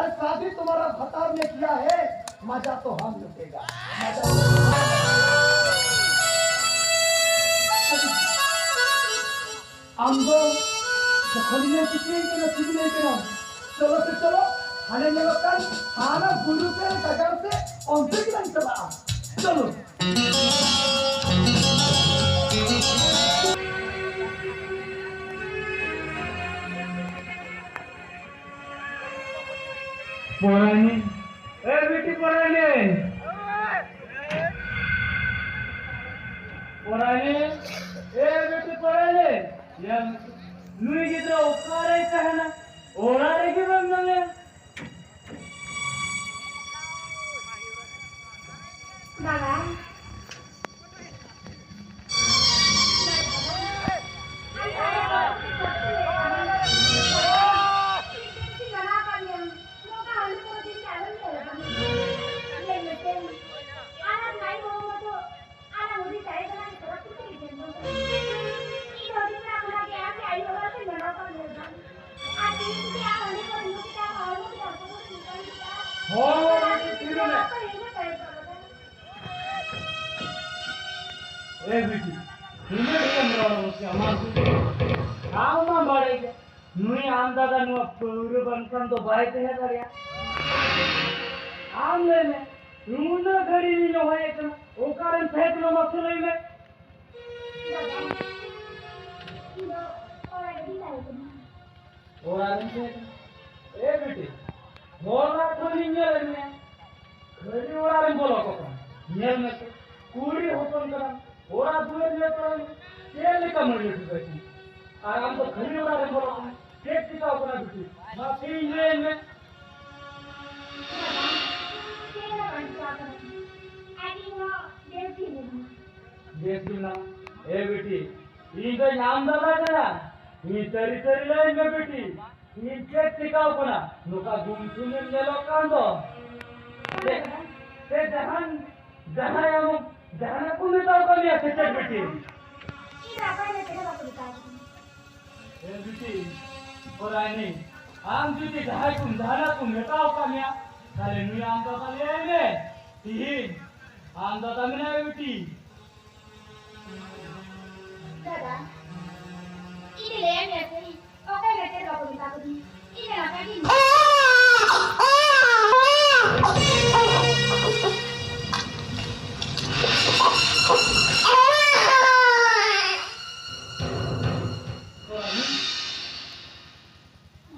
चाहे शादी तुम्हारा भतार ने किया है, मजा तो हम लुटेगा। आमगो खलिए किसी के नसीब नहीं के नाम। चलो तो चलो, खाने में लोकल खाना गुरु के कदर से औंधे की नहीं चला। चलो। पोरानी, ए बेटी पोरानी, पोरानी, ए बेटी पोरानी, या नुई कितना उपकार है कहना, ओरारे की बंदे दादा ए बेटी तुम्हें कम रहो उसके हमारे काम ना बढ़ेगा नुई आमदा का नुआ पूरे बनकर तो बाइक है कर यार आम ले ले नुना घड़ी नहीं जो है इतना वो कारण फेंक लो मत ले ले और आदमी से ए बेटी बोला तो नहीं है घड़ी और आदमी बोलो को ये में पूरी हुक्म करा ओरा दुए ले तो ये लेकर मर गए थे आराम तो खरी वाला रे बोलो केक टिका अपना बेटी माफी ले में देसी ना ए बेटी ई तो नाम दबा ना ई तरी तरी ले में बेटी ई केक टिका अपना नुका घूम सुने ले लो कान दो ते जहान जहां हम जहां को में तो कर लिया सेट बेटी ई रापा ने तेरा बाप लिखा है ए बेटी और आनी आम बेटी ढाई तुम धाना तुम मेटाओ का मिया साले नुई आम तो ले आएंगे तीन आम तो तम ने बेटी दादा ई ले आने तेरी ओके ले तेरा बाप लिखा को ई ने रापा की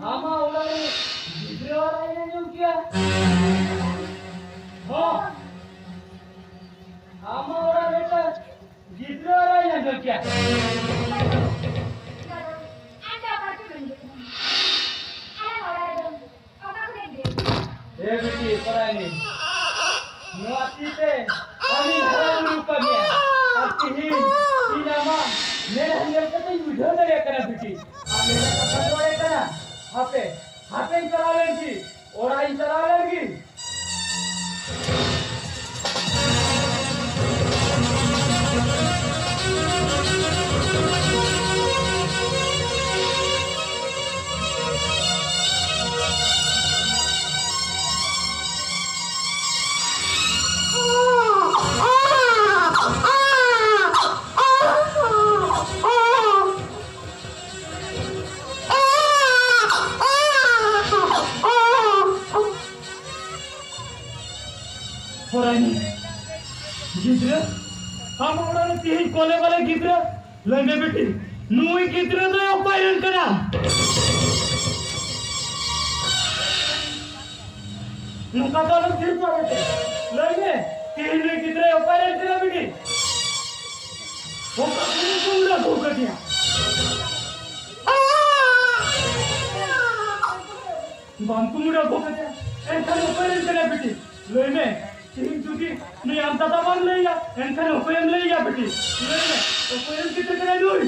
हामा उड़ा दूसरे और आए ने जो किया हो हामा उड़ा बेटा दूसरे और आए ने जो किया ए बेटी परानी मुआती पे अभी घर में रुका गया आती ही इनामा मेरे हंगर का तो वीडियो लगा करना बेटी आप मेरा पकड़ वाले करना हाथे चला लेंगी और आई चला लेंगी पोरानी गिद्र हम उड़ाने तीन कोले वाले गिद्र लंबे बेटी नुई गिद्र तो पायन करा नुका तो लोग फिर पा बेटे लंबे तीन नुई गिद्र पायन करा बेटी वो कभी तुम ना भूख दिया बांकु मुड़ा भूख दिया ऐसा पायन करा बेटी लंबे तीन चुकी नहीं आमता तमाम ले या एंकर उपयम ले या बेटी ले उपयम कितने करे दूर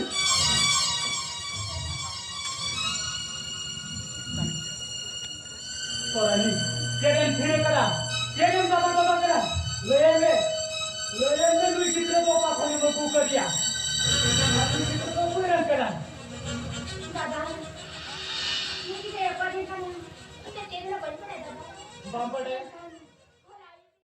पोरानी केगन फिरे करा केगन बाबा करा ले तू कितने बाबा खाली बकू कर दिया कितने को उपयम करा दादा ये किसे ऊपर देखा नहीं तेरे तेरे बन पड़े ᱵᱟᱢ ᱵᱟᱰᱟᱭᱟ